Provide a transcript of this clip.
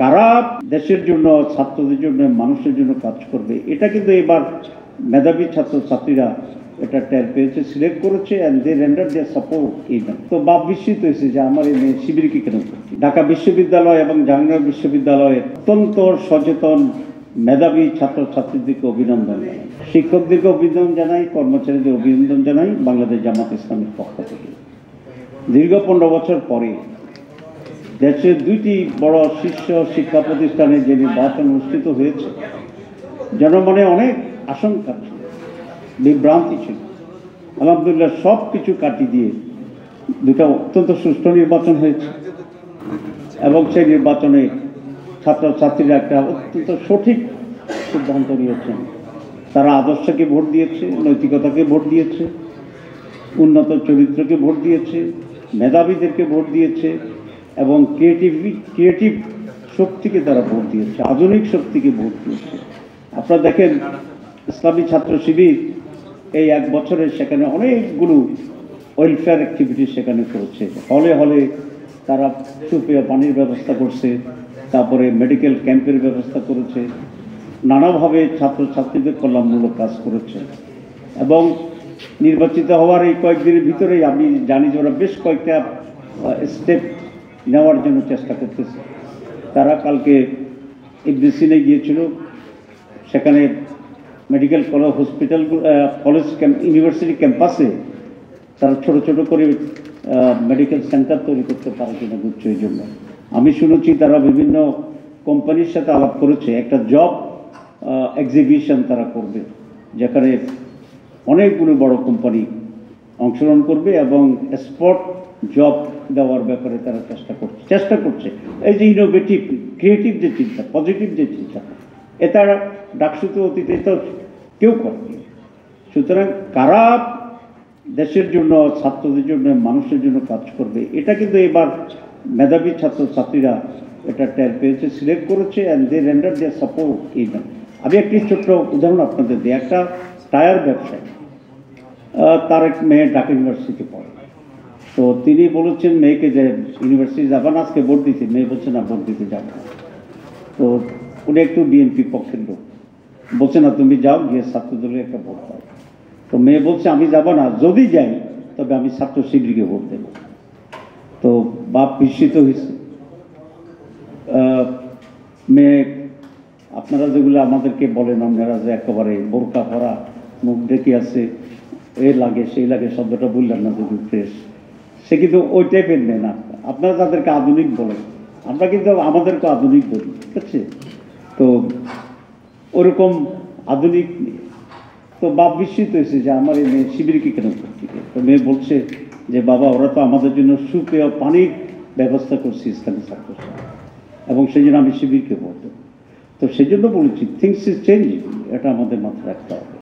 কারা দেশের জন্য, ছাত্রদের জন্য, মানুষের জন্য কাজ করবে, এটা কিন্তু এবার মেধাবী ছাত্রছাত্রীরা এটা টের পেয়েছে, সিলেক্ট করেছে, and they render their support even. তো বাপ বিস্মিত হয়েছে যে আমার এই মেয়ে শিবিরকে কেন করছে। ঢাকা বিশ্ববিদ্যালয় এবং জাহাঙ্গীরনগর বিশ্ববিদ্যালয়ের অত্যন্ত সচেতন মেধাবী ছাত্রছাত্রীদেরকে অভিনন্দন জানাই, শিক্ষকদেরকে অভিনন্দন জানাই, কর্মচারীদের অভিনন্দন জানাই বাংলাদেশ জামাত ইসলামের পক্ষ থেকে। দীর্ঘ 15 বছর পরে দেশের দুইটি বড় শীর্ষ শিক্ষা প্রতিষ্ঠানে যে নির্বাচন অনুষ্ঠিত হয়েছে, জনমনে অনেক আশঙ্কা ছিল, বিভ্রান্তি ছিল। আলহামদুলিল্লাহ সব কিছু কাটিয়ে দিয়ে দুটা অত্যন্ত সুষ্ঠু নির্বাচন হয়েছে এবং সেই নির্বাচনে ছাত্রছাত্রীরা একটা অত্যন্ত সঠিক সিদ্ধান্ত নিয়েছেন। তারা আদর্শকে ভোট দিয়েছে, নৈতিকতাকে ভোট দিয়েছে, উন্নত চরিত্রকে ভোট দিয়েছে, মেধাবীদেরকে ভোট দিয়েছে এবং ক্রিয়েটিভ শক্তিকে তারা ভোট দিয়েছে, আধুনিক শক্তিকে ভোট দিয়েছে। আপনারা দেখেন ইসলামী ছাত্র শিবির এই 1 বছরে সেখানে অনেকগুলো ওয়েলফেয়ার অ্যাক্টিভিটি সেখানে করেছে। হলে হলে তারা সুপেয় পানির ব্যবস্থা করছে, তারপরে মেডিকেল ক্যাম্পের ব্যবস্থা করেছে, নানাভাবে ছাত্রছাত্রীদের কল্যাণমূলক কাজ করেছে। এবং নির্বাচিত হওয়ার এই কয়েকদিনের ভিতরেই আমি জানি যে ওরা বেশ কয়েকটা স্টেপ নেওয়ার জন্য চেষ্টা করতেছে। তারা কালকে ইবনে সিনায় গিয়েছিল, সেখানে medical college, hospital, college university ক্যাম্পাসে তারা ছোট ছোট করে মেডিকেল সেন্টার তৈরি করতে পারে কিনা গুচ্ছের জন্য। আমি শুনেছি তারা বিভিন্ন কোম্পানির সাথে আলাপ করেছে, একটা জব এক্সিবিশন তারা করবে, যেখানে অনেকগুলো বড় কোম্পানি অংশগ্রহণ করবে এবং স্পট জব দেওয়ার ব্যাপারে তারা চেষ্টা করছে। এই যে ইনোভেটিভ, ক্রিয়েটিভ যে চিন্তা, পজিটিভ যে চিন্তা, এটা ডাকসুতে অতীতে তো কেউ করেনি। সুতরাং কারা দেশের জন্য, ছাত্রদের জন্য, মানুষের জন্য কাজ করবে, এটা কিন্তু এবার মেধাবী ছাত্রছাত্রীরা এটা টের পেয়েছে, সিলেক্ট করেছে, and they render their support even. আমি একটি ছোট্ট উদাহরণ আপনাদের দিই। একটা টায়ার ব্যবসায়ী, তার এক মেয়ে ঢাকা ইউনিভার্সিটি পড়ে। তো তিনি বলেছেন মেয়েকে যে ইউনিভার্সিটি যাবেন, আজকে ভোট দিতে। মেয়ে বলছে না, ভোট দিতে যাবো না। তো উনি একটু বিএনপি পক্ষের লোক, বলছে না তুমি যাও, গিয়ে ছাত্রদলের একটা ভোট দাও। তো মেয়ে বলছে আমি যাব না, যদি যাই তবে আমি ছাত্র শিবিরকে ভোট দেব। তো বাপ বিস্মিত হয়েছে। মেয়ে, আপনারা যেগুলো আমাদেরকে বলেন, আপনারা যে একেবারে বোরকা পরা, মুখ ঢেকে আছে, এ লাগে সেই লাগে, শব্দটা বললেন না যদি ফ্রেশ, সে কিন্তু ওই টাইপের মেয়ে না। আপনারা তাদেরকে আধুনিক বলেন, আমরা কিন্তু আমাদেরকে আধুনিক বলি, ঠিক আছে? তো ওরকম আধুনিক। তো বাপ বিস্মিত হয়েছে যে আমার এই মেয়ে শিবিরকে কেন করছে। তো মেয়ে বলছে যে বাবা, ওরা তো আমাদের জন্য সুপেয় পানির ব্যবস্থা করছে ইসলামী ছাত্ররা, এবং সেই জন্য আমি শিবিরকে ভোট দেব। তো সেই জন্য বলেছি থিংস ইজ চেঞ্জিং, এটা আমাদের মাথায় রাখতে হবে।